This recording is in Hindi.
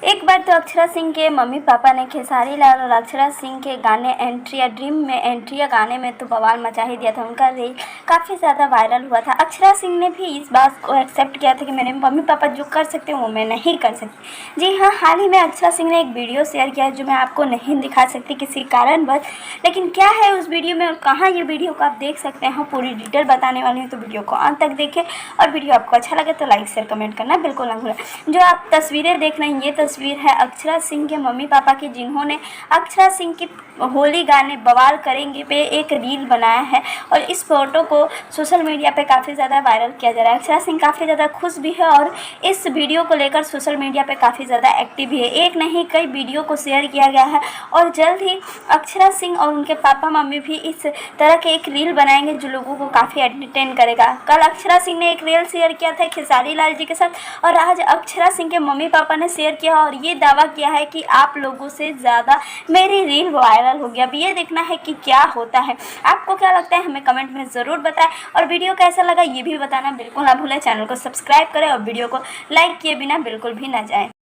एक बार तो अक्षरा सिंह के मम्मी पापा ने खेसारी लाल और अक्षरा सिंह के गाने एंट्री या ड्रीम में एंट्री या गाने में तो बवाल मचा ही दिया था। उनका रील काफ़ी ज़्यादा वायरल हुआ था। अक्षरा सिंह ने भी इस बात को एक्सेप्ट किया था कि मेरे मम्मी पापा जो कर सकते हैं वो मैं नहीं कर सकती। जी हाँ, हाल ही में अक्षरा सिंह ने एक वीडियो शेयर किया जो मैं आपको नहीं दिखा सकती किसी कारणवश, लेकिन क्या है उस वीडियो में और कहाँ ये वीडियो को आप देख सकते हैं पूरी डिटेल बताने वाली हूँ, तो वीडियो को अंत तक देखें। और वीडियो आपको अच्छा लगे तो लाइक शेयर कमेंट करना बिल्कुल ना भूलें। जो आप तस्वीरें देख रहे हैं ये तस्वीर है अक्षरा सिंह के मम्मी पापा की, जिन्होंने अक्षरा सिंह की होली गाने बवाल करेंगे पे एक रील बनाया है और इस फोटो को सोशल मीडिया पे काफ़ी ज़्यादा वायरल किया जा रहा है। अक्षरा सिंह काफ़ी ज़्यादा खुश भी है और इस वीडियो को लेकर सोशल मीडिया पे काफ़ी ज़्यादा एक्टिव भी है। एक नहीं कई वीडियो को शेयर किया गया है और जल्द ही अक्षरा सिंह और उनके पापा मम्मी भी इस तरह के एक रील बनाएंगे जो लोगों को काफ़ी एंटरटेन करेगा। कल अक्षरा सिंह ने एक रील शेयर किया था खेसारी लाल जी के साथ और आज अक्षरा सिंह के मम्मी पापा ने शेयर किया और ये दावा किया है कि आप लोगों से ज़्यादा मेरी रील वायरल हो गया। अब ये देखना है कि क्या होता है। आपको क्या लगता है हमें कमेंट में ज़रूर बताएं और वीडियो कैसा लगा ये भी बताना बिल्कुल ना भूलें। चैनल को सब्सक्राइब करें और वीडियो को लाइक किए बिना बिल्कुल भी ना जाएं।